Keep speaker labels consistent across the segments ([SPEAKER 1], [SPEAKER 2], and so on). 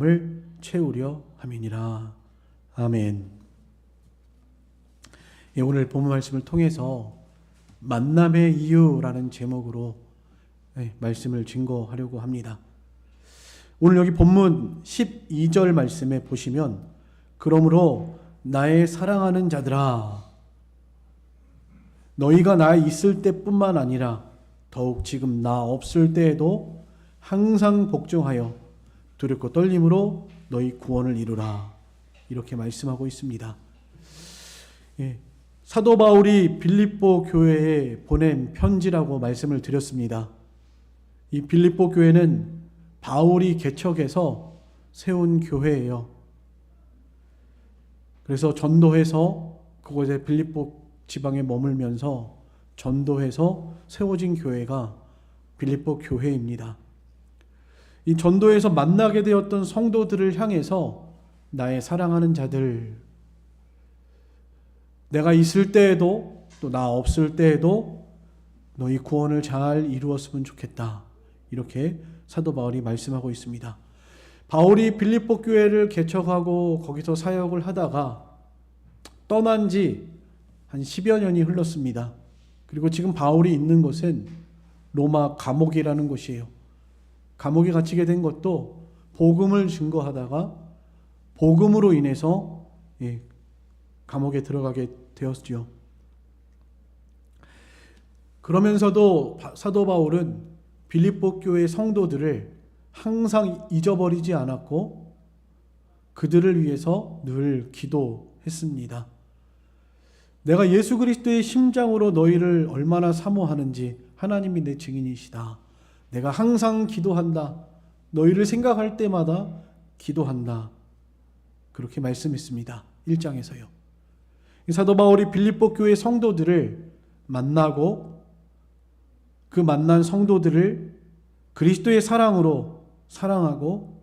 [SPEAKER 1] 을 채우려 함이니라. 아멘. 예, 오늘 본문 말씀을 통해서 만남의 이유라는 제목으로 말씀을 증거하려고 합니다. 오늘 여기 본문 12절 말씀에 보시면, 그러므로 나의 사랑하는 자들아, 너희가 나 있을 때뿐만 아니라 더욱 지금 나 없을 때에도 항상 복종하여 두렵고 떨림으로 너희 구원을 이루라. 이렇게 말씀하고 있습니다. 예, 사도 바울이 빌립보 교회에 보낸 편지라고 말씀을 드렸습니다. 이 빌립보 교회는 바울이 개척해서 세운 교회예요. 그래서 전도해서 그곳에 빌립보 지방에 머물면서 전도해서 세워진 교회가 빌립보 교회입니다. 이 전도에서 만나게 되었던 성도들을 향해서 나의 사랑하는 자들, 내가 있을 때에도 또 나 없을 때에도 너희 구원을 잘 이루었으면 좋겠다. 이렇게 사도 바울이 말씀하고 있습니다. 바울이 빌립보 교회를 개척하고 거기서 사역을 하다가 떠난 지 한 10여 년이 흘렀습니다. 그리고 지금 바울이 있는 곳은 로마 감옥이라는 곳이에요. 감옥에 갇히게 된 것도 복음을 증거하다가 복음으로 인해서 감옥에 들어가게 되었죠. 그러면서도 사도 바울은 빌립보 교회 성도들을 항상 잊어버리지 않았고 그들을 위해서 늘 기도했습니다. 내가 예수 그리스도의 심장으로 너희를 얼마나 사모하는지 하나님이 내 증인이시다. 내가 항상 기도한다. 너희를 생각할 때마다 기도한다. 그렇게 말씀했습니다. 1장에서요. 사도 바울이 빌립보 교회 성도들을 만나고 그 만난 성도들을 그리스도의 사랑으로 사랑하고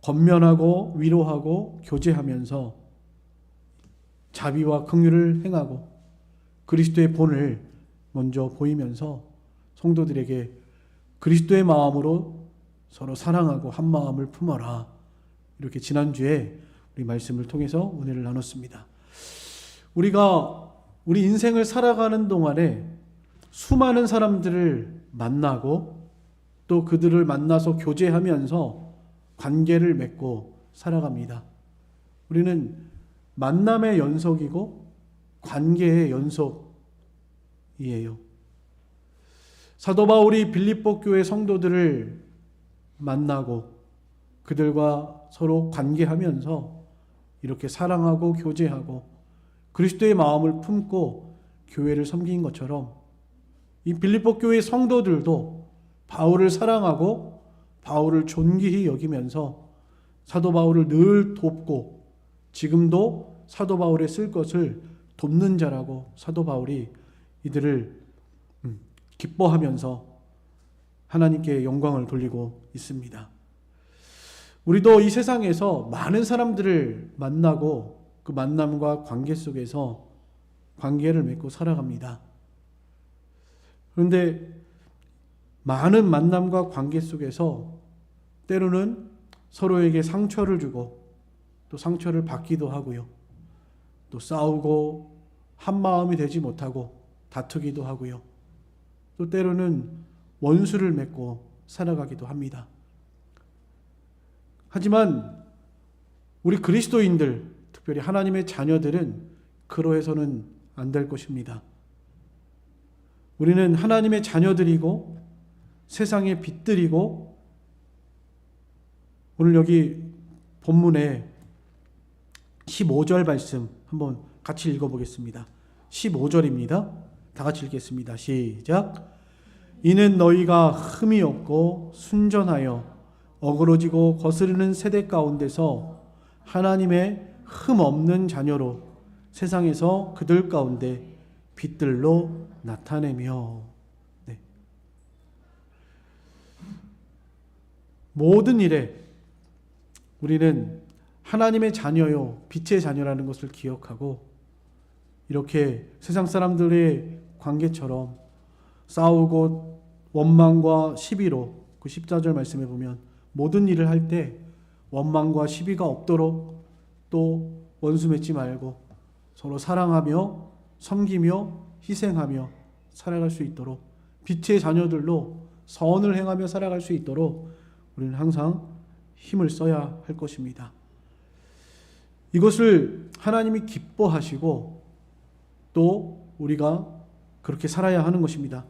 [SPEAKER 1] 권면하고 위로하고 교제하면서 자비와 긍휼을 행하고 그리스도의 본을 먼저 보이면서 성도들에게 그리스도의 마음으로 서로 사랑하고 한 마음을 품어라. 이렇게 지난주에 우리 말씀을 통해서 은혜를 나눴습니다. 우리가 우리 인생을 살아가는 동안에 수많은 사람들을 만나고 또 그들을 만나서 교제하면서 관계를 맺고 살아갑니다. 우리는 만남의 연속이고 관계의 연속이에요. 사도 바울이 빌립보 교회 성도들을 만나고 그들과 서로 관계하면서 이렇게 사랑하고 교제하고 그리스도의 마음을 품고 교회를 섬긴 것처럼 이 빌립보 교회 성도들도 바울을 사랑하고 바울을 존귀히 여기면서 사도 바울을 늘 돕고 지금도 사도 바울의 쓸 것을 돕는 자라고 사도 바울이 이들을 기뻐하면서 하나님께 영광을 돌리고 있습니다. 우리도 이 세상에서 많은 사람들을 만나고 그 만남과 관계 속에서 관계를 맺고 살아갑니다. 그런데 많은 만남과 관계 속에서 때로는 서로에게 상처를 주고 또 상처를 받기도 하고요. 또 싸우고 한마음이 되지 못하고 다투기도 하고요. 또 때로는 원수를 맺고 살아가기도 합니다. 하지만 우리 그리스도인들, 특별히 하나님의 자녀들은 그러해서는 안 될 것입니다. 우리는 하나님의 자녀들이고 세상의 빛들이고 오늘 여기 본문에 15절 말씀 한번 같이 읽어보겠습니다. 15절입니다. 다 같이 읽겠습니다. 시작. 이는 너희가 흠이 없고 순전하여 어그러지고 거스르는 세대 가운데서 하나님의 흠 없는 자녀로 세상에서 그들 가운데 빛들로 나타내며. 네. 모든 일에 우리는 하나님의 자녀요, 빛의 자녀라는 것을 기억하고 이렇게 세상 사람들의 관계처럼 싸우고 원망과 시비로 그 14절 말씀에 보면 모든 일을 할 때 원망과 시비가 없도록, 또 원수 맺지 말고 서로 사랑하며 섬기며 희생하며 살아갈 수 있도록, 빛의 자녀들로 선을 행하며 살아갈 수 있도록 우리는 항상 힘을 써야 할 것입니다. 이것을 하나님이 기뻐하시고 또 우리가 그렇게 살아야 하는 것입니다.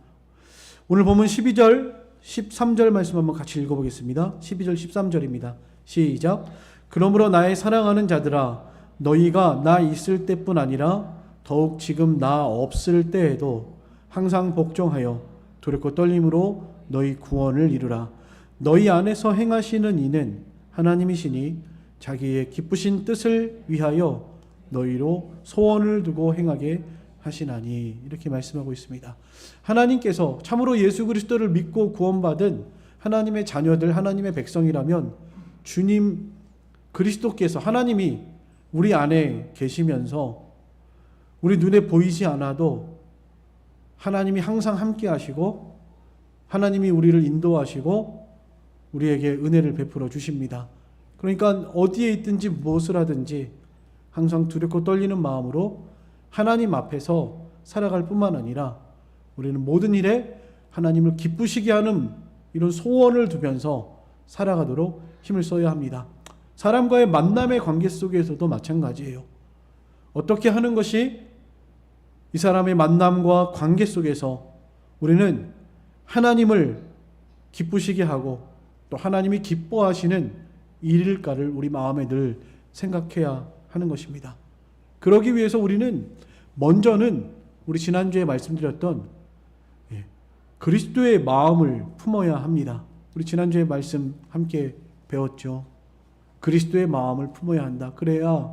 [SPEAKER 1] 오늘 보면 12절 13절 말씀 한번 같이 읽어보겠습니다. 12절 13절입니다. 시작. 그러므로 나의 사랑하는 자들아, 너희가 나 있을 때뿐 아니라 더욱 지금 나 없을 때에도 항상 복종하여 두렵고 떨림으로 너희 구원을 이루라. 너희 안에서 행하시는 이는 하나님이시니 자기의 기쁘신 뜻을 위하여 너희로 소원을 두고 행하게 하시나니, 이렇게 말씀하고 있습니다. 하나님께서 참으로 예수 그리스도를 믿고 구원받은 하나님의 자녀들, 하나님의 백성이라면 주님 그리스도께서, 하나님이 우리 안에 계시면서 우리 눈에 보이지 않아도 하나님이 항상 함께 하시고 하나님이 우리를 인도하시고 우리에게 은혜를 베풀어 주십니다. 그러니까 어디에 있든지 무엇을 하든지 항상 두렵고 떨리는 마음으로 하나님 앞에서 살아갈 뿐만 아니라 우리는 모든 일에 하나님을 기쁘시게 하는 이런 소원을 두면서 살아가도록 힘을 써야 합니다. 사람과의 만남의 관계 속에서도 마찬가지예요. 어떻게 하는 것이 이 사람의 만남과 관계 속에서 우리는 하나님을 기쁘시게 하고 또 하나님이 기뻐하시는 일일까를 우리 마음에 늘 생각해야 하는 것입니다. 그러기 위해서 우리는 먼저는 우리 지난주에 말씀드렸던 그리스도의 마음을 품어야 합니다. 우리 지난주에 말씀 함께 배웠죠. 그리스도의 마음을 품어야 한다. 그래야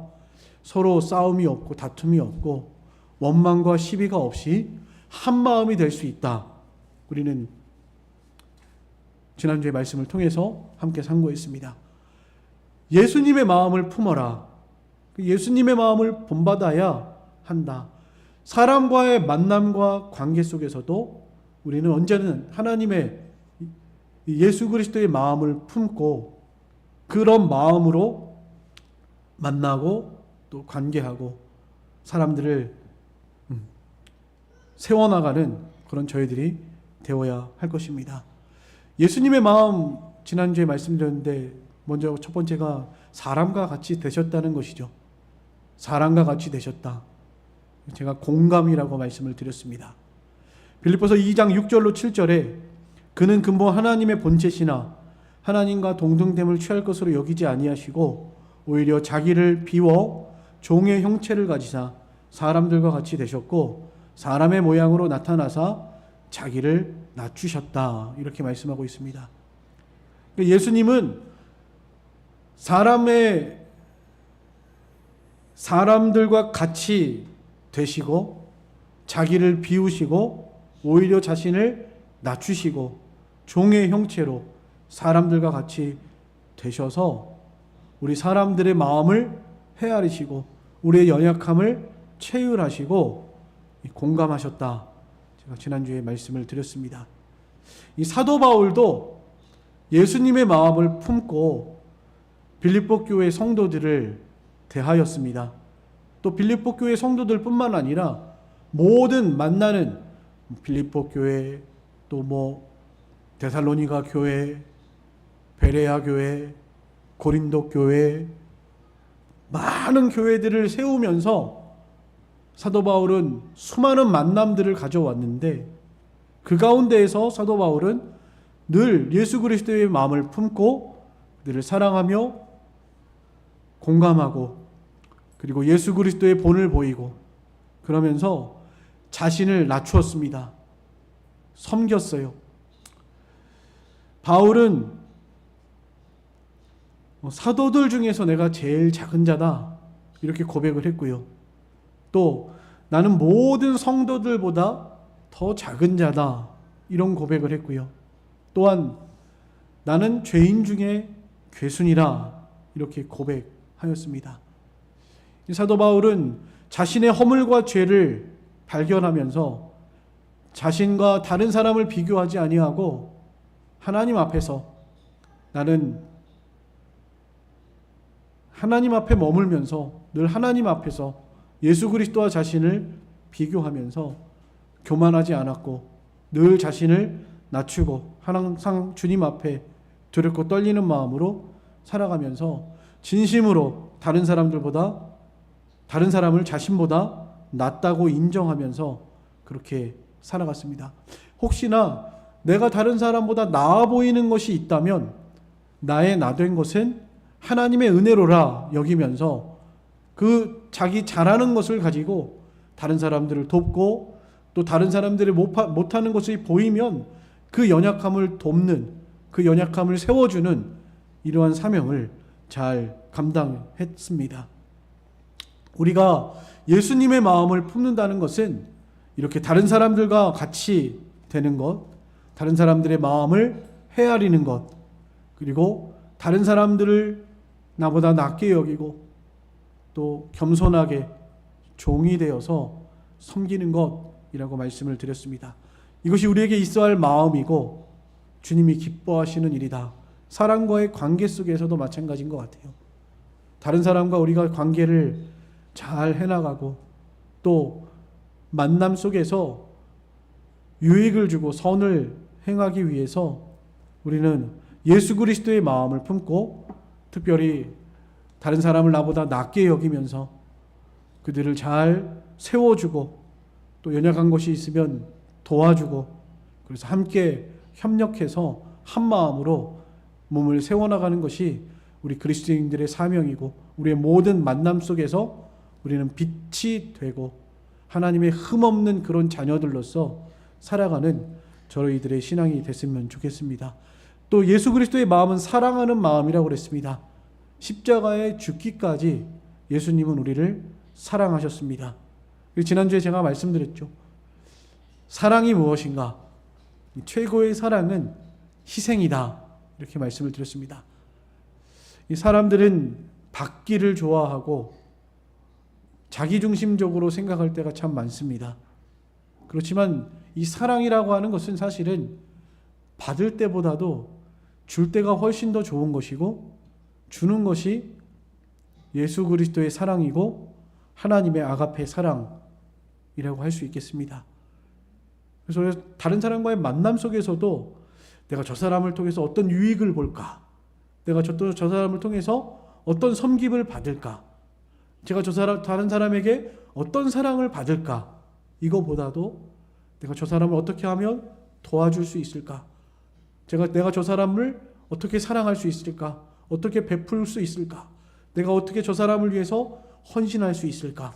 [SPEAKER 1] 서로 싸움이 없고 다툼이 없고 원망과 시비가 없이 한 마음이 될 수 있다. 우리는 지난주의 말씀을 통해서 함께 상고했습니다. 예수님의 마음을 품어라. 예수님의 마음을 본받아야 한다. 사람과의 만남과 관계 속에서도 우리는 언제는 하나님의 예수 그리스도의 마음을 품고 그런 마음으로 만나고 또 관계하고 사람들을 세워나가는 그런 저희들이 되어야 할 것입니다. 예수님의 마음, 지난주에 말씀드렸는데 먼저 첫 번째가 사람과 같이 되셨다는 것이죠. 사람과 같이 되셨다. 제가 공감이라고 말씀을 드렸습니다. 빌립보서 2장 6절로 7절에 그는 근본 하나님의 본체시나 하나님과 동등됨을 취할 것으로 여기지 아니하시고 오히려 자기를 비워 종의 형체를 가지사 사람들과 같이 되셨고 사람의 모양으로 나타나사 자기를 낮추셨다. 이렇게 말씀하고 있습니다. 예수님은 사람들과 같이 되시고 자기를 비우시고 오히려 자신을 낮추시고 종의 형체로 사람들과 같이 되셔서 우리 사람들의 마음을 헤아리시고 우리의 연약함을 체휼하시고 공감하셨다. 제가 지난주에 말씀을 드렸습니다. 이 사도 바울도 예수님의 마음을 품고 빌립보 교회 성도들을 대하였습니다. 또 빌립보 교회 성도들뿐만 아니라 모든 만나는 빌립보 교회, 또 데살로니가 교회, 베레아 교회, 고린도 교회, 많은 교회들을 세우면서 사도 바울은 수많은 만남들을 가져왔는데 그 가운데에서 사도 바울은 늘 예수 그리스도의 마음을 품고 그들을 사랑하며 공감하고 그리고 예수 그리스도의 본을 보이고 그러면서 자신을 낮추었습니다. 섬겼어요. 바울은 사도들 중에서 내가 제일 작은 자다 이렇게 고백을 했고요. 또 나는 모든 성도들보다 더 작은 자다 이런 고백을 했고요. 또한 나는 죄인 중에 괴순이라 이렇게 고백하였습니다. 사도 바울은 자신의 허물과 죄를 발견하면서 자신과 다른 사람을 비교하지 아니하고 하나님 앞에서 나는 하나님 앞에 머물면서 늘 하나님 앞에서 예수 그리스도와 자신을 비교하면서 교만하지 않았고 늘 자신을 낮추고 항상 주님 앞에 두렵고 떨리는 마음으로 살아가면서 진심으로 다른 사람을 자신보다 낫다고 인정하면서 그렇게 살아갔습니다. 혹시나 내가 다른 사람보다 나아 보이는 것이 있다면 나의 나된 것은 하나님의 은혜로라 여기면서 그 자기 잘하는 것을 가지고 다른 사람들을 돕고 또 다른 사람들이 못하는 것이 보이면 그 연약함을 돕는, 그 연약함을 세워주는 이러한 사명을 잘 감당했습니다. 우리가 예수님의 마음을 품는다는 것은 이렇게 다른 사람들과 같이 되는 것, 다른 사람들의 마음을 헤아리는 것, 그리고 다른 사람들을 나보다 낮게 여기고 또 겸손하게 종이 되어서 섬기는 것이라고 말씀을 드렸습니다. 이것이 우리에게 있어야 할 마음이고 주님이 기뻐하시는 일이다. 사람과의 관계 속에서도 마찬가지인 것 같아요. 다른 사람과 우리가 관계를 잘 해나가고 또 만남 속에서 유익을 주고 선을 행하기 위해서 우리는 예수 그리스도의 마음을 품고 특별히 다른 사람을 나보다 낮게 여기면서 그들을 잘 세워주고 또 연약한 것이 있으면 도와주고 그래서 함께 협력해서 한 마음으로 몸을 세워나가는 것이 우리 그리스도인들의 사명이고 우리의 모든 만남 속에서 우리는 빛이 되고 하나님의 흠없는 그런 자녀들로서 살아가는 저희들의 신앙이 됐으면 좋겠습니다. 또 예수 그리스도의 마음은 사랑하는 마음이라고 그랬습니다. 십자가에 죽기까지 예수님은 우리를 사랑하셨습니다. 지난주에 제가 말씀드렸죠. 사랑이 무엇인가? 최고의 사랑은 희생이다. 이렇게 말씀을 드렸습니다. 이 사람들은 받기를 좋아하고 자기중심적으로 생각할 때가 참 많습니다. 그렇지만 이 사랑이라고 하는 것은 사실은 받을 때보다도 줄 때가 훨씬 더 좋은 것이고 주는 것이 예수 그리스도의 사랑이고 하나님의 아가페 사랑이라고 할 수 있겠습니다. 그래서 다른 사람과의 만남 속에서도 내가 저 사람을 통해서 어떤 유익을 볼까? 내가 저 사람을 통해서 어떤 섬김을 받을까? 제가 다른 사람에게 어떤 사랑을 받을까? 이거보다도 내가 저 사람을 어떻게 하면 도와줄 수 있을까? 내가 저 사람을 어떻게 사랑할 수 있을까? 어떻게 베풀 수 있을까? 내가 어떻게 저 사람을 위해서 헌신할 수 있을까?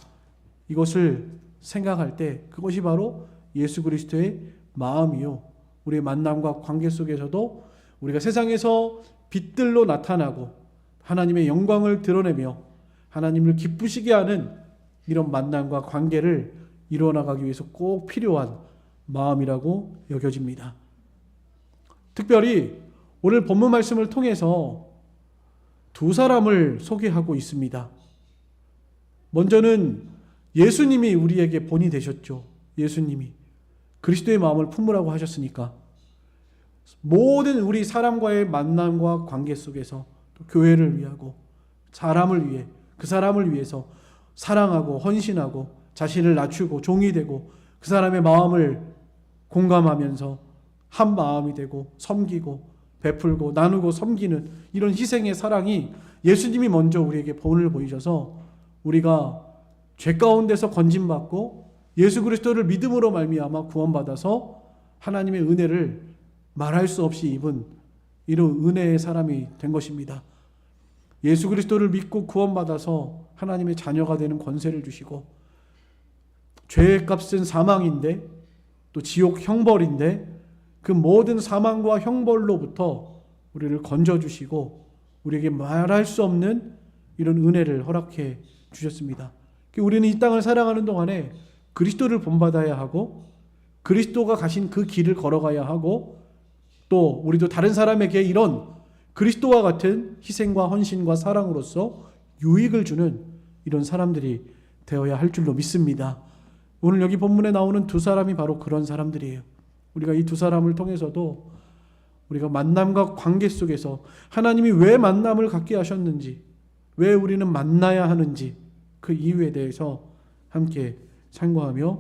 [SPEAKER 1] 이것을 생각할 때 그것이 바로 예수 그리스도의 마음이요. 우리의 만남과 관계 속에서도 우리가 세상에서 빛들로 나타나고 하나님의 영광을 드러내며 하나님을 기쁘시게 하는 이런 만남과 관계를 이루어나가기 위해서 꼭 필요한 마음이라고 여겨집니다. 특별히 오늘 본문 말씀을 통해서 두 사람을 소개하고 있습니다. 먼저는 예수님이 우리에게 본이 되셨죠. 예수님이 그리스도의 마음을 품으라고 하셨으니까 모든 우리 사람과의 만남과 관계 속에서 또 교회를 위하고 사람을 위해 그 사람을 위해서 사랑하고 헌신하고 자신을 낮추고 종이 되고 그 사람의 마음을 공감하면서 한 마음이 되고 섬기고 베풀고 나누고 섬기는 이런 희생의 사랑이 예수님이 먼저 우리에게 본을 보이셔서 우리가 죄 가운데서 건짐받고 예수 그리스도를 믿음으로 말미암아 구원받아서 하나님의 은혜를 말할 수 없이 입은 이런 은혜의 사람이 된 것입니다. 예수 그리스도를 믿고 구원받아서 하나님의 자녀가 되는 권세를 주시고 죄의 값은 사망인데 또 지옥 형벌인데 그 모든 사망과 형벌로부터 우리를 건져주시고 우리에게 말할 수 없는 이런 은혜를 허락해 주셨습니다. 우리는 이 땅을 살아가는 동안에 그리스도를 본받아야 하고 그리스도가 가신 그 길을 걸어가야 하고 또 우리도 다른 사람에게 이런 그리스도와 같은 희생과 헌신과 사랑으로서 유익을 주는 이런 사람들이 되어야 할 줄로 믿습니다. 오늘 여기 본문에 나오는 두 사람이 바로 그런 사람들이에요. 우리가 이 두 사람을 통해서도 우리가 만남과 관계 속에서 하나님이 왜 만남을 갖게 하셨는지, 왜 우리는 만나야 하는지 그 이유에 대해서 함께 참고하며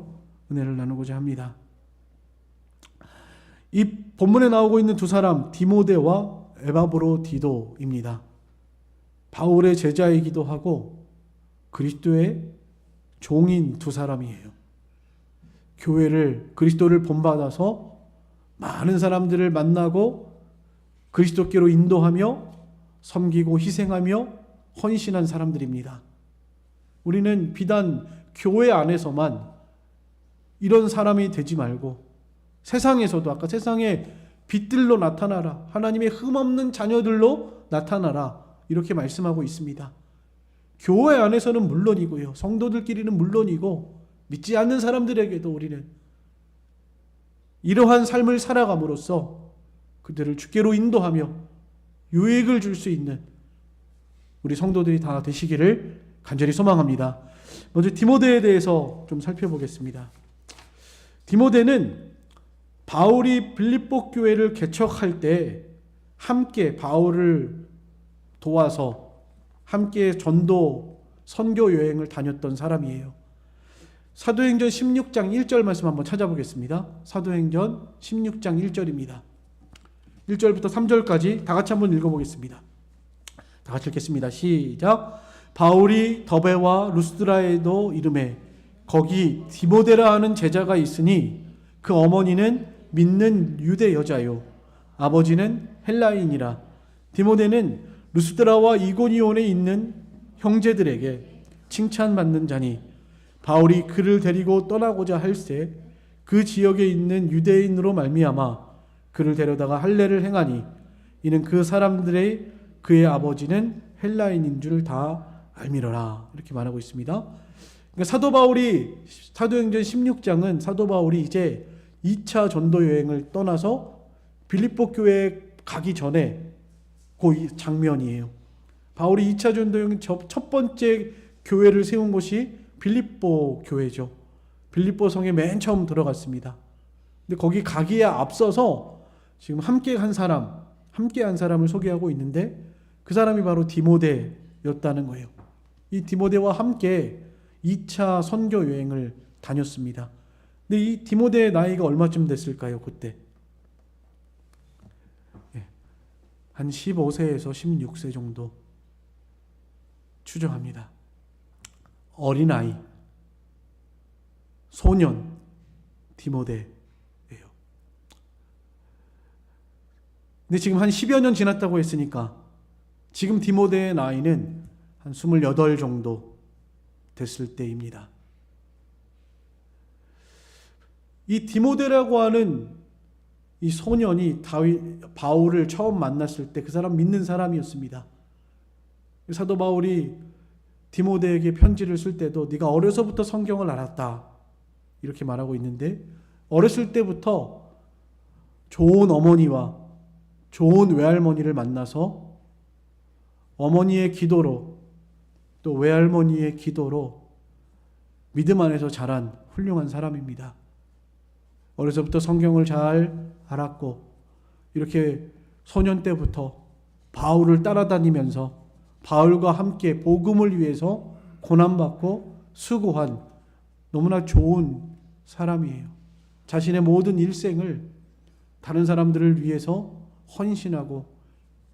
[SPEAKER 1] 은혜를 나누고자 합니다. 이 본문에 나오고 있는 두 사람, 디모데와 에바브로디도입니다. 바울의 제자이기도 하고 그리스도의 종인 두 사람이에요. 교회를, 그리스도를 본받아서 많은 사람들을 만나고 그리스도께로 인도하며 섬기고 희생하며 헌신한 사람들입니다. 우리는 비단 교회 안에서만 이런 사람이 되지 말고 세상에서도, 아까 세상의 빛들로 나타나라, 하나님의 흠없는 자녀들로 나타나라, 이렇게 말씀하고 있습니다. 교회 안에서는 물론이고요, 성도들끼리는 물론이고, 믿지 않는 사람들에게도 우리는 이러한 삶을 살아감으로써 그들을 주께로 인도하며 유익을 줄 수 있는 우리 성도들이 다 되시기를 간절히 소망합니다. 먼저 디모데에 대해서 좀 살펴보겠습니다. 디모데는 바울이 빌립보 교회를 개척할 때 함께 바울을 도와서 함께 전도 선교 여행을 다녔던 사람이에요. 사도행전 16장 1절 말씀 한번 찾아보겠습니다. 사도행전 16장 1절입니다. 1절부터 3절까지 다 같이 한번 읽어보겠습니다. 다 같이 읽겠습니다. 시작. 바울이 더베와 루스드라에도 이르매 거기 디모데라 하는 제자가 있으니 그 어머니는 믿는 유대 여자요 아버지는 헬라인이라. 디모데는 루스드라와 이고니온에 있는 형제들에게 칭찬받는 자니 바울이 그를 데리고 떠나고자 할새 그 지역에 있는 유대인으로 말미암아 그를 데려다가 할례를 행하니 이는 그 사람들의 그의 아버지는 헬라인인 줄 다 알미러라. 이렇게 말하고 있습니다. 그러니까 사도 바울이 사도행전 16장은 사도 바울이 이제 2차 전도 여행을 떠나서 빌립보 교회에 가기 전에 그 장면이에요. 바울이 2차 전도 여행 첫 번째 교회를 세운 곳이 빌립보 교회죠. 빌립보 성에 맨 처음 들어갔습니다. 근데 거기 가기에 앞서서 지금 함께한 사람을 소개하고 있는데 그 사람이 바로 디모데였다는 거예요. 이 디모데와 함께 2차 선교 여행을 다녔습니다. 근데 이 디모데의 나이가 얼마쯤 됐을까요? 그때 한 15세에서 16세 정도 추정합니다. 어린아이, 소년 디모데예요. 근데 지금 한 10여 년 지났다고 했으니까 지금 디모데의 나이는 한 28 정도 됐을 때입니다. 이 디모데라고 하는 이 소년이 바울을 처음 만났을 때 그 사람 믿는 사람이었습니다. 사도 바울이 디모데에게 편지를 쓸 때도 네가 어려서부터 성경을 알았다 이렇게 말하고 있는데 어렸을 때부터 좋은 어머니와 좋은 외할머니를 만나서 어머니의 기도로 또 외할머니의 기도로 믿음 안에서 자란 훌륭한 사람입니다. 어려서부터 성경을 잘 알았고 이렇게 소년 때부터 바울을 따라다니면서 바울과 함께 복음을 위해서 고난받고 수고한 너무나 좋은 사람이에요. 자신의 모든 일생을 다른 사람들을 위해서 헌신하고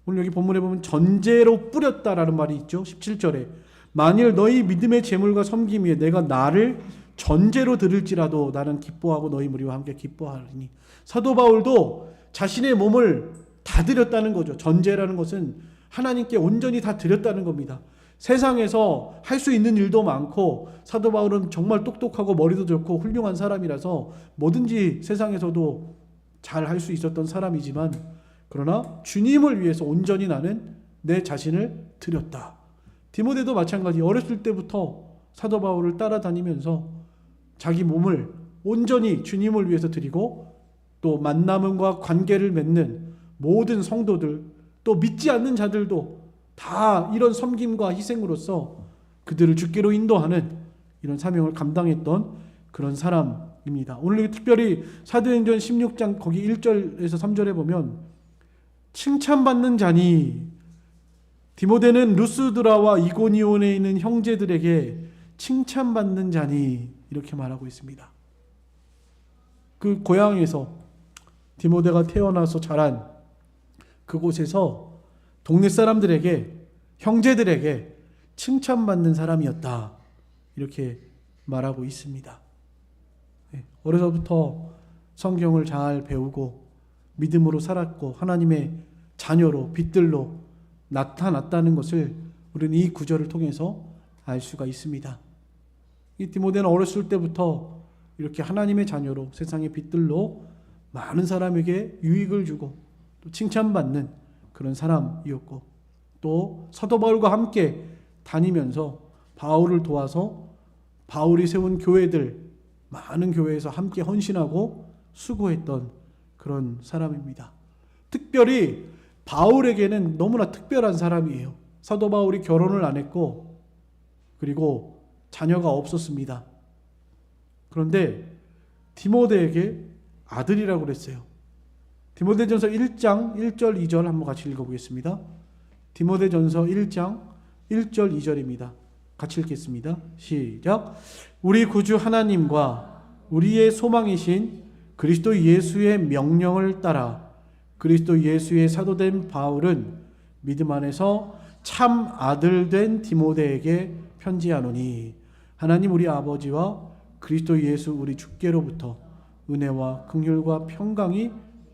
[SPEAKER 1] 오늘 여기 본문에 보면 전제로 뿌렸다라는 말이 있죠. 17절에 만일 너희 믿음의 제물과 섬김 위에 내가 나를 전제로 드릴지라도 나는 기뻐하고 너희 무리와 함께 기뻐하리니. 사도 바울도 자신의 몸을 다 드렸다는 거죠. 전제라는 것은 하나님께 온전히 다 드렸다는 겁니다. 세상에서 할 수 있는 일도 많고 사도 바울은 정말 똑똑하고 머리도 좋고 훌륭한 사람이라서 뭐든지 세상에서도 잘 할 수 있었던 사람이지만 그러나 주님을 위해서 온전히 나는 내 자신을 드렸다. 디모데도 마찬가지. 어렸을 때부터 사도 바울을 따라다니면서 자기 몸을 온전히 주님을 위해서 드리고 또 만남과 관계를 맺는 모든 성도들 또 믿지 않는 자들도 다 이런 섬김과 희생으로서 그들을 주께로 인도하는 이런 사명을 감당했던 그런 사람입니다. 오늘 특별히 사도행전 16장 거기 1절에서 3절에 보면 칭찬받는 자니 디모데는 루스드라와 이고니온에 있는 형제들에게 칭찬받는 자니 이렇게 말하고 있습니다. 그 고향에서 디모데가 태어나서 자란 그곳에서 동네 사람들에게, 형제들에게 칭찬받는 사람이었다 이렇게 말하고 있습니다. 어려서부터 성경을 잘 배우고 믿음으로 살았고 하나님의 자녀로, 빛들로 나타났다는 것을 우리는 이 구절을 통해서 알 수가 있습니다. 이 디모데는 어렸을 때부터 이렇게 하나님의 자녀로 세상의 빛들로 많은 사람에게 유익을 주고 또 칭찬받는 그런 사람이었고, 또 사도 바울과 함께 다니면서 바울을 도와서 바울이 세운 교회들, 많은 교회에서 함께 헌신하고 수고했던 그런 사람입니다. 특별히 바울에게는 너무나 특별한 사람이에요. 사도 바울이 결혼을 안 했고 그리고 자녀가 없었습니다. 그런데 디모데에게 아들이라고 그랬어요. 디모데전서 1장 1절 2절 한번 같이 읽어보겠습니다. 디모데전서 1장 1절 2절입니다. 같이 읽겠습니다. 시작. 우리 구주 하나님과 우리의 소망이신 그리스도 예수의 명령을 따라 그리스도 예수의 사도된 바울은 믿음 안에서 참 아들 된 디모데에게 편지하노니 하나님 우리 아버지와 그리스도 예수 우리 주께로부터 은혜와 긍휼과 평강이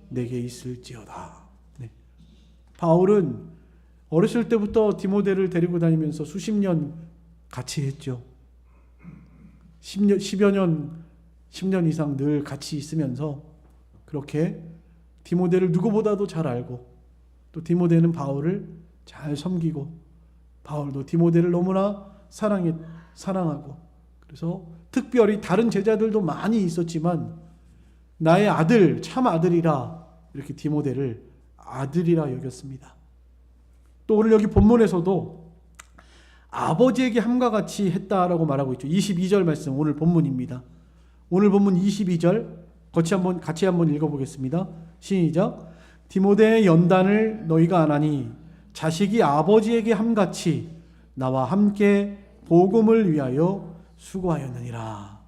[SPEAKER 1] 내게 있을지어다. 네. 바울은 어렸을 때부터 디모데를 데리고 다니면서 수십 년 같이 했죠. 10년 이상 늘 같이 있으면서 그렇게 디모데를 누구보다도 잘 알고, 또 디모데는 바울을 잘 섬기고 바울도 디모데를 너무나 사랑하고, 그래서 특별히 다른 제자들도 많이 있었지만 나의 아들, 참 아들이라 이렇게 디모데를 아들이라 여겼습니다. 또 오늘 여기 본문에서도 아버지에게 함과 같이 했다라고 말하고 있죠. 22절 말씀, 오늘 본문입니다. 오늘 본문 22절 같이 한번 읽어보겠습니다. 시작. 디모데의 연단을 너희가 안 하니 자식이 아버지에게 함같이 나와 함께 복음을 위하여 수고하였느니라.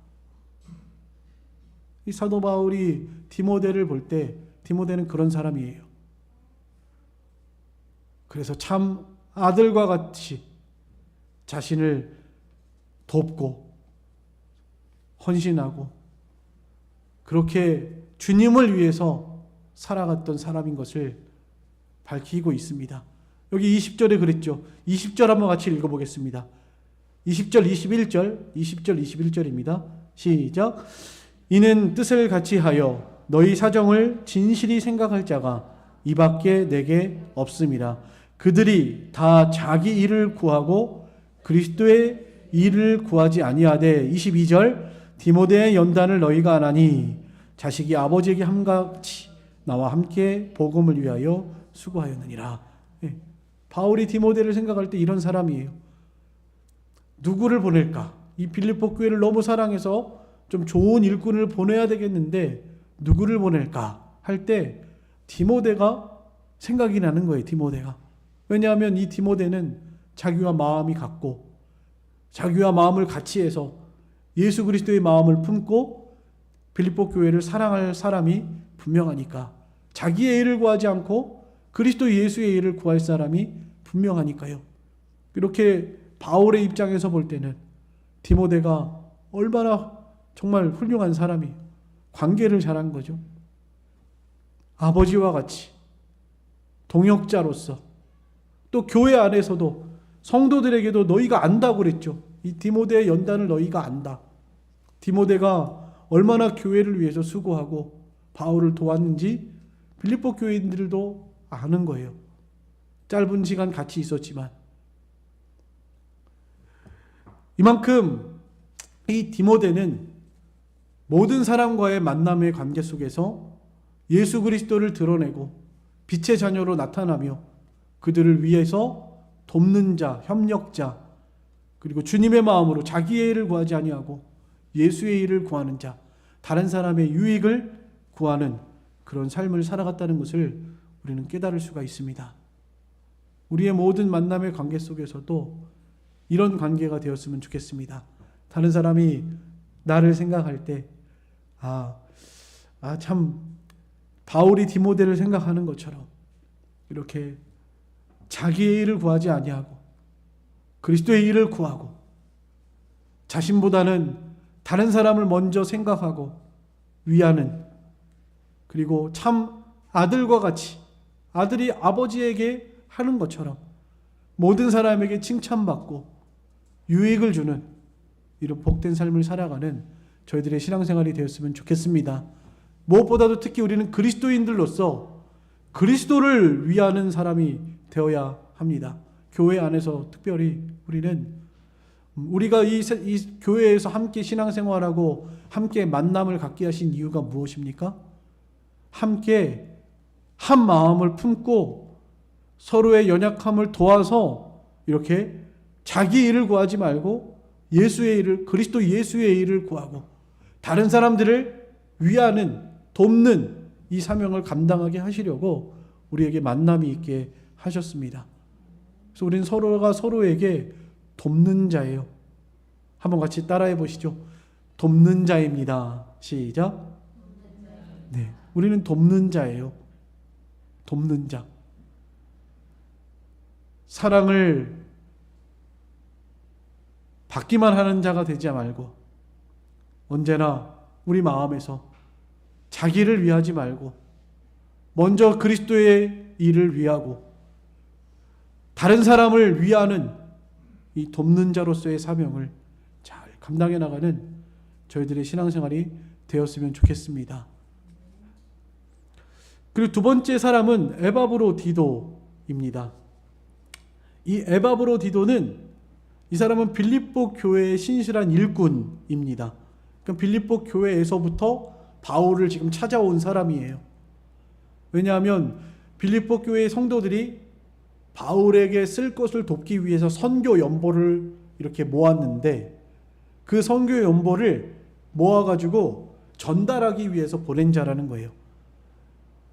[SPEAKER 1] 이 사도 바울이 디모데를 볼 때 디모데는 그런 사람이에요. 그래서 참 아들과 같이 자신을 돕고 헌신하고 그렇게 주님을 위해서 살아갔던 사람인 것을 밝히고 있습니다. 여기 20절에 그랬죠. 20절 한번 같이 읽어보겠습니다. 20절 21절입니다. 시작. 이는 뜻을 같이 하여 너희 사정을 진실히 생각할 자가 이밖에 내게 없음이라. 그들이 다 자기 일을 구하고 그리스도의 일을 구하지 아니하되 22절 디모데의 연단을 너희가 안 하니 자식이 아버지에게 함같이 나와 함께 복음을 위하여 수고하였느니라. 바울이 디모데를 생각할 때 이런 사람이에요. 누구를 보낼까? 이 빌립보 교회를 너무 사랑해서 좀 좋은 일꾼을 보내야 되겠는데 누구를 보낼까 할 때 디모데가 생각이 나는 거예요. 디모데가. 왜냐하면 이 디모데는 자기와 마음이 같고 자기와 마음을 같이 해서 예수 그리스도의 마음을 품고 빌립보 교회를 사랑할 사람이 분명하니까, 자기의 일을 구하지 않고 그리스도 예수의 일을 구할 사람이 분명하니까요. 이렇게 바울의 입장에서 볼 때는 디모데가 얼마나 정말 훌륭한 사람이, 관계를 잘한 거죠. 아버지와 같이 동역자로서, 또 교회 안에서도 성도들에게도 너희가 안다고 그랬죠. 이 디모데의 연단을 너희가 안다. 디모데가 얼마나 교회를 위해서 수고하고 바울을 도왔는지 빌립보 교인들도 아는 거예요. 짧은 시간 같이 있었지만. 이만큼 이 디모데는 모든 사람과의 만남의 관계 속에서 예수 그리스도를 드러내고 빛의 자녀로 나타나며 그들을 위해서 돕는 자, 협력자, 그리고 주님의 마음으로 자기의 일을 구하지 아니하고 예수의 일을 구하는 자, 다른 사람의 유익을 구하는 그런 삶을 살아갔다는 것을 우리는 깨달을 수가 있습니다. 우리의 모든 만남의 관계 속에서도 이런 관계가 되었으면 좋겠습니다. 다른 사람이 나를 생각할 때 참 바울이 디모데를 생각하는 것처럼 이렇게 자기의 일을 구하지 아니하고 그리스도의 일을 구하고 자신보다는 다른 사람을 먼저 생각하고 위하는, 그리고 참 아들과 같이 아들이 아버지에게 하는 것처럼 모든 사람에게 칭찬받고 유익을 주는 이런 복된 삶을 살아가는 저희들의 신앙생활이 되었으면 좋겠습니다. 무엇보다도 특히 우리는 그리스도인들로서 그리스도를 위하는 사람이 되어야 합니다. 교회 안에서 특별히 우리가 이 교회에서 함께 신앙생활하고 함께 만남을 갖게 하신 이유가 무엇입니까? 함께 한 마음을 품고 서로의 연약함을 도와서 이렇게 자기 일을 구하지 말고 예수의 일을, 그리스도 예수의 일을 구하고 다른 사람들을 위하는, 돕는 이 사명을 감당하게 하시려고 우리에게 만남이 있게 하셨습니다. 그래서 우리는 서로가 서로에게 돕는 자예요. 한번 같이 따라해 보시죠. 돕는 자입니다. 시작. 네, 우리는 돕는 자예요. 돕는 자. 사랑을 받기만 하는 자가 되지 말고 언제나 우리 마음에서 자기를 위하지 말고 먼저 그리스도의 일을 위하고 다른 사람을 위하는 이 돕는 자로서의 사명을 잘 감당해 나가는 저희들의 신앙생활이 되었으면 좋겠습니다. 그리고 두 번째 사람은 에바브로디도입니다. 이 에바브로디도는, 이 사람은 빌립보 교회의 신실한 일꾼입니다. 그러니까 빌립보 교회에서부터 바울을 지금 찾아온 사람이에요. 왜냐하면 빌립보 교회의 성도들이 바울에게 쓸 것을 돕기 위해서 선교 연보를 이렇게 모았는데 그 선교 연보를 모아가지고 전달하기 위해서 보낸 자라는 거예요.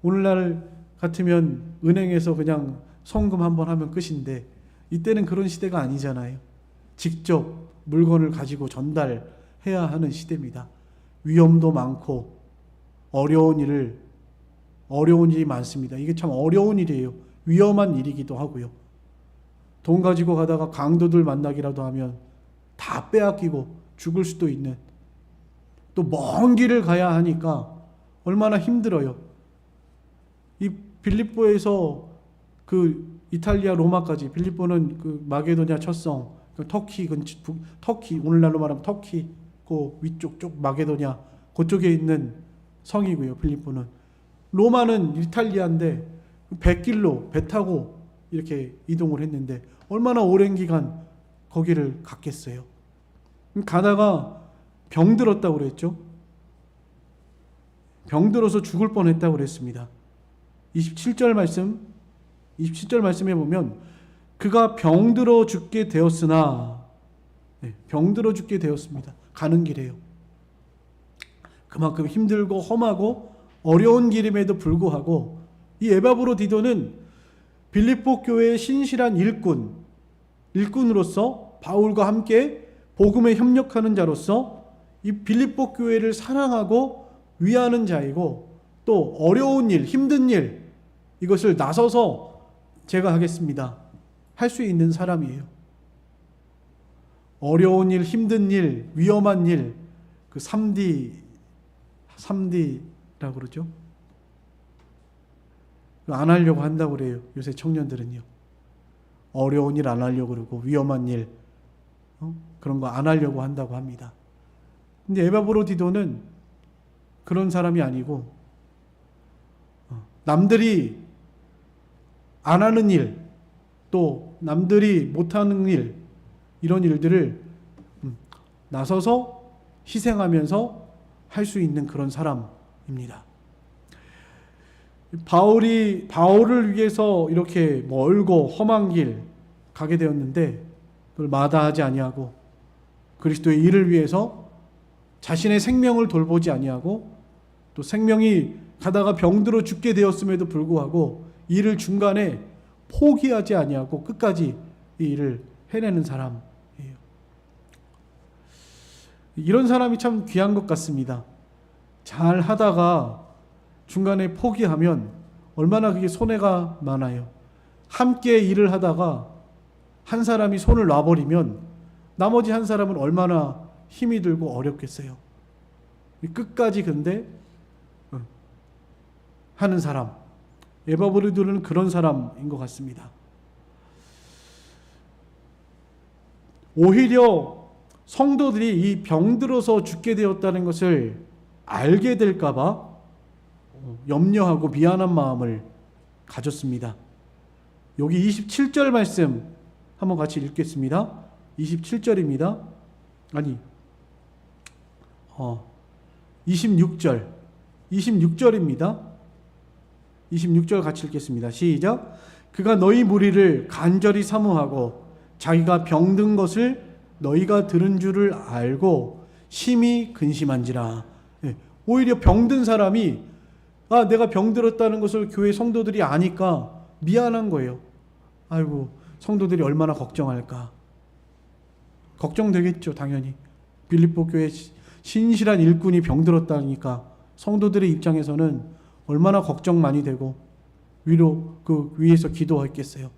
[SPEAKER 1] 오늘날 같으면 은행에서 그냥 송금 한번 하면 끝인데 이때는 그런 시대가 아니잖아요. 직접 물건을 가지고 전달해야 하는 시대입니다. 위험도 많고 어려운 일이 많습니다. 이게 참 어려운 일이에요. 위험한 일이기도 하고요. 돈 가지고 가다가 강도들 만나기라도 하면 다 빼앗기고 죽을 수도 있는, 또 먼 길을 가야 하니까 얼마나 힘들어요. 이 빌립보에서 그 이탈리아 로마까지, 빌립보는 그 마게도냐 첫성, 그 터키 오늘날로 말하면 터키 그 위쪽 쪽 마게도냐 그쪽에 있는 성이고요. 빌립보는. 로마는 이탈리아인데 100길로 배 타고 이렇게 이동을 했는데 얼마나 오랜 기간 거기를 갔겠어요. 가다가 병들었다고 그랬죠. 병들어서 죽을 뻔했다고 그랬습니다. 27절 말씀에 보면 그가 병들어 죽게 되었으나, 병들어 죽게 되었습니다. 가는 길에요. 그만큼 힘들고 험하고 어려운 길임에도 불구하고 이 에바브로디도는 빌립보 교회의 신실한 일꾼으로서 바울과 함께 복음에 협력하는 자로서 이 빌립보 교회를 사랑하고 위하는 자이고, 또 어려운 일, 힘든 일, 이것을 나서서 제가 하겠습니다 할 수 있는 사람이에요. 어려운 일, 힘든 일, 위험한 일, 그 3D라고 그러죠. 안 하려고 한다고 그래요. 요새 청년들은요. 어려운 일 안 하려고 그러고 위험한 일, 그런 거 안 하려고 한다고 합니다. 근데 에바브로디도는 그런 사람이 아니고 남들이 안 하는 일, 또 남들이 못하는 일, 이런 일들을 나서서 희생하면서 할 수 있는 그런 사람입니다. 바울을 위해서 이렇게 멀고 험한 길 가게 되었는데 그걸 마다하지 아니하고 그리스도의 일을 위해서 자신의 생명을 돌보지 아니하고, 또 생명이 가다가 병들어 죽게 되었음에도 불구하고 일을 중간에 포기하지 아니하고 끝까지 이 일을 해내는 사람이에요. 이런 사람이 참 귀한 것 같습니다. 잘 하다가 중간에 포기하면 얼마나 그게 손해가 많아요. 함께 일을 하다가 한 사람이 손을 놔버리면 나머지 한 사람은 얼마나 힘이 들고 어렵겠어요. 끝까지 근데 하는 사람, 에바브로디도는 그런 사람인 것 같습니다. 오히려 성도들이 이 병들어서 죽게 되었다는 것을 알게 될까봐 염려하고 미안한 마음을 가졌습니다. 여기 27절 말씀 한번 같이 읽겠습니다. 27절입니다. 아니, 26절. 26절입니다. 26절 같이 읽겠습니다. 시작. 그가 너희 무리를 간절히 사모하고 자기가 병든 것을 너희가 들은 줄을 알고 심히 근심한지라. 오히려 병든 사람이 내가 병들었다는 것을 교회 성도들이 아니까 미안한 거예요. 아이고, 성도들이 얼마나 걱정할까. 걱정되겠죠, 당연히. 빌립보 교회 신실한 일꾼이 병들었다니까 성도들의 입장에서는 얼마나 걱정 많이 되고 위로 그 위에서 기도했겠어요.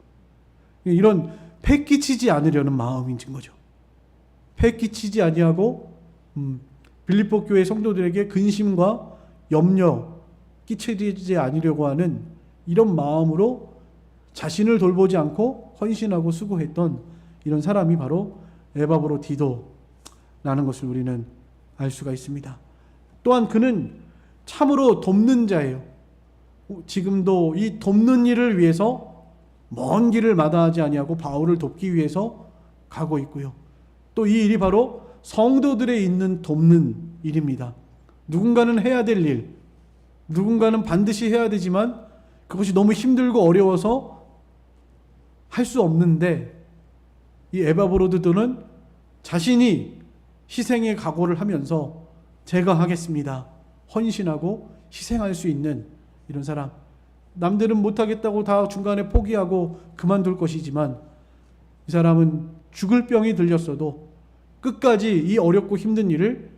[SPEAKER 1] 이런 패 끼치지 않으려는 마음인 거죠. 패 끼치지 아니하고 빌립보 교회 성도들에게 근심과 염려 끼치지 않으려고 하는 이런 마음으로 자신을 돌보지 않고 헌신하고 수고했던 이런 사람이 바로 에바브로디도라는 것을 우리는 알 수가 있습니다. 또한 그는 참으로 돕는 자예요. 지금도 이 돕는 일을 위해서 먼 길을 마다하지 아니하고 바울을 돕기 위해서 가고 있고요. 또 이 일이 바로 성도들의 있는 돕는 일입니다. 누군가는 해야 될 일, 누군가는 반드시 해야 되지만 그것이 너무 힘들고 어려워서 할 수 없는데 이 에바브로디도는 자신이 희생의 각오를 하면서 제가 하겠습니다. 헌신하고 희생할 수 있는 이런 사람. 남들은 못하겠다고 다 중간에 포기하고 그만둘 것이지만 이 사람은 죽을 병이 들렸어도 끝까지 이 어렵고 힘든 일을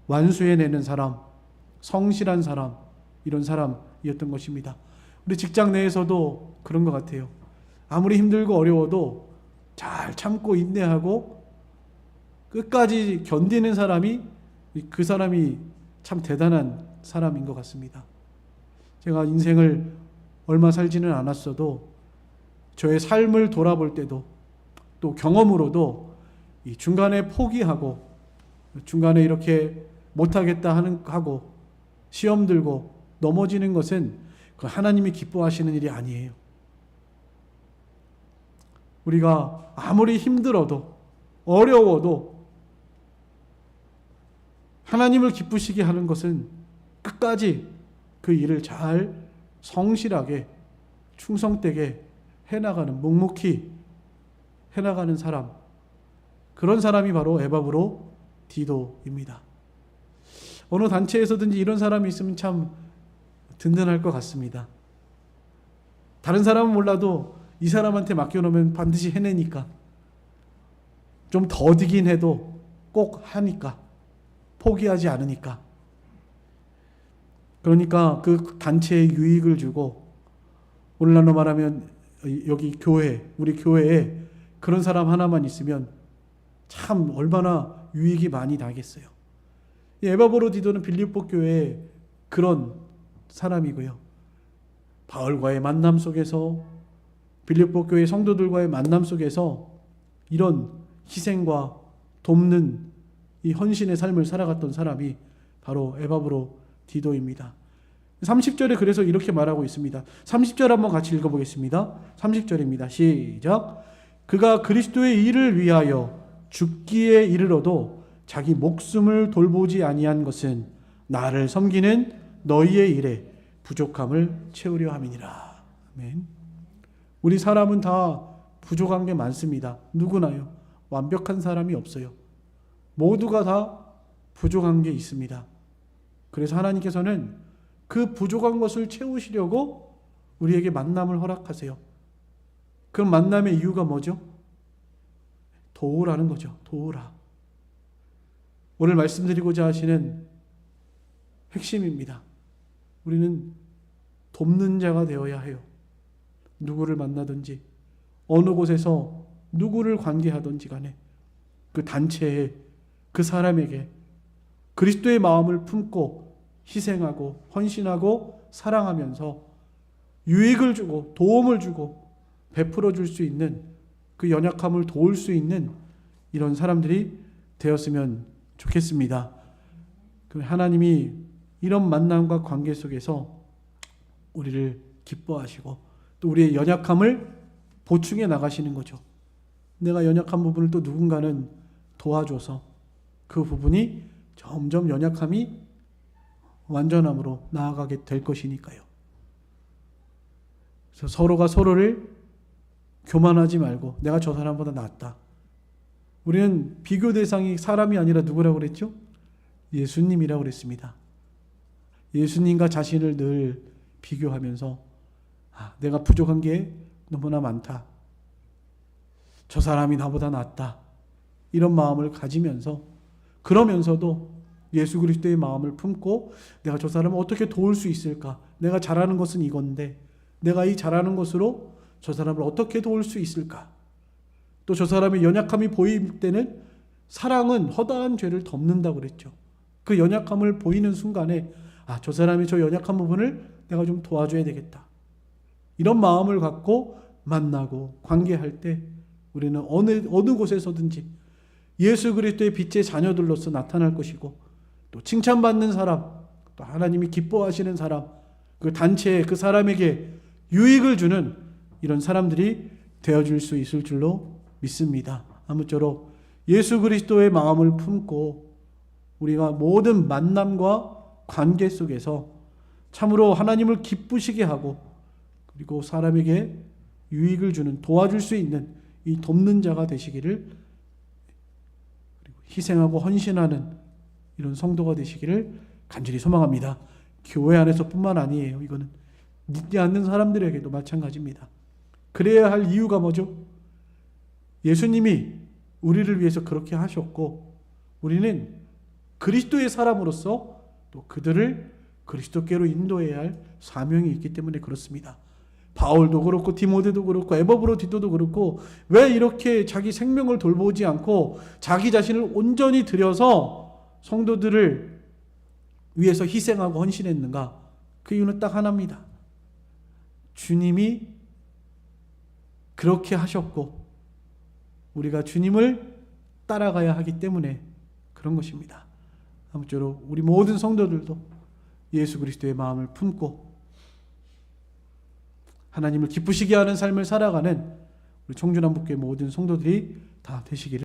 [SPEAKER 1] 완수해내는 사람, 성실한 사람, 이런 사람이었던 것입니다. 우리 직장 내에서도 그런 것 같아요. 아무리 힘들고 어려워도 잘 참고 인내하고 끝까지 견디는 사람이 그 사람이 참 대단한 사람인 것 같습니다. 제가 인생을 얼마 살지는 않았어도 저의 삶을 돌아볼 때도 또 경험으로도 이 중간에 포기하고 중간에 이렇게 못하겠다 하고 시험 들고 넘어지는 것은 그 하나님이 기뻐하시는 일이 아니에요. 우리가 아무리 힘들어도 어려워도 하나님을 기쁘시게 하는 것은 끝까지 그 일을 잘 성실하게 충성되게 해나가는, 묵묵히 해나가는 사람, 그런 사람이 바로 에바브로디도입니다. 어느 단체에서든지 이런 사람이 있으면 참 든든할 것 같습니다. 다른 사람은 몰라도 이 사람한테 맡겨놓으면 반드시 해내니까, 좀 더디긴 해도 꼭 하니까, 포기하지 않으니까. 그러니까 그 단체에 유익을 주고, 오늘날로 말하면 여기 교회, 우리 교회에 그런 사람 하나만 있으면 참 얼마나 유익이 많이 나겠어요. 에바브로디도는 빌립보 교회의 그런 사람이고요. 바울과의 만남 속에서, 빌립보 교회 성도들과의 만남 속에서 이런 희생과 돕는 이 헌신의 삶을 살아갔던 사람이 바로 에바브로디도입니다. 30절에 그래서 이렇게 말하고 있습니다. 30절 한번 같이 읽어보겠습니다. 30절입니다. 시작. 그가 그리스도의 일을 위하여 죽기에 이르러도 자기 목숨을 돌보지 아니한 것은 나를 섬기는 너희의 일에 부족함을 채우려 함이니라. 아멘. 우리 사람은 다 부족한 게 많습니다. 누구나요. 완벽한 사람이 없어요. 모두가 다 부족한 게 있습니다. 그래서 하나님께서는 그 부족한 것을 채우시려고 우리에게 만남을 허락하세요. 그럼 만남의 이유가 뭐죠? 도우라는 거죠. 도우라. 오늘 말씀드리고자 하시는 핵심입니다. 우리는 돕는 자가 되어야 해요. 누구를 만나든지 어느 곳에서 누구를 관계하든지 간에 그 단체에 그 사람에게 그리스도의 마음을 품고 희생하고 헌신하고 사랑하면서 유익을 주고 도움을 주고 베풀어 줄 수 있는 그 연약함을 도울 수 있는 이런 사람들이 되었으면 좋겠습니다. 하나님이 이런 만남과 관계 속에서 우리를 기뻐하시고 또 우리의 연약함을 보충해 나가시는 거죠. 내가 연약한 부분을 또 누군가는 도와줘서 그 부분이 점점 연약함이 완전함으로 나아가게 될 것이니까요. 그래서 서로가 서로를 교만하지 말고 내가 저 사람보다 낫다. 우리는 비교 대상이 사람이 아니라 누구라고 그랬죠? 예수님이라고 그랬습니다. 예수님과 자신을 늘 비교하면서 내가 부족한 게 너무나 많다. 저 사람이 나보다 낫다. 이런 마음을 가지면서 그러면서도 예수 그리스도의 마음을 품고 내가 저 사람을 어떻게 도울 수 있을까? 내가 잘하는 것은 이건데 내가 이 잘하는 것으로 저 사람을 어떻게 도울 수 있을까? 또 저 사람의 연약함이 보일 때는 사랑은 허다한 죄를 덮는다고 그랬죠. 그 연약함을 보이는 순간에 저 사람이 저 연약한 부분을 내가 좀 도와줘야 되겠다. 이런 마음을 갖고 만나고 관계할 때 우리는 어느 곳에서든지 예수 그리스도의 빛의 자녀들로서 나타날 것이고 또 칭찬받는 사람, 또 하나님이 기뻐하시는 사람, 그 단체에 그 사람에게 유익을 주는 이런 사람들이 되어줄 수 있을 줄로 믿습니다. 아무쪼록 예수 그리스도의 마음을 품고 우리가 모든 만남과 관계 속에서 참으로 하나님을 기쁘시게 하고 그리고 사람에게 유익을 주는 도와줄 수 있는 이 돕는 자가 되시기를 그리고 희생하고 헌신하는 이런 성도가 되시기를 간절히 소망합니다. 교회 안에서뿐만 아니에요. 이거는 믿지 않는 사람들에게도 마찬가지입니다. 그래야 할 이유가 뭐죠? 예수님이 우리를 위해서 그렇게 하셨고 우리는 그리스도의 사람으로서 또 그들을 그리스도께로 인도해야 할 사명이 있기 때문에 그렇습니다. 바울도 그렇고 디모데도 그렇고 에버브로디도도 그렇고 왜 이렇게 자기 생명을 돌보지 않고 자기 자신을 온전히 들여서 성도들을 위해서 희생하고 헌신했는가? 그 이유는 딱 하나입니다. 주님이 그렇게 하셨고 우리가 주님을 따라가야 하기 때문에 그런 것입니다. 아무쪼록 우리 모든 성도들도 예수 그리스도의 마음을 품고 하나님을 기쁘시게 하는 삶을 살아가는 우리 청주남북교회 모든 성도들이 다 되시기를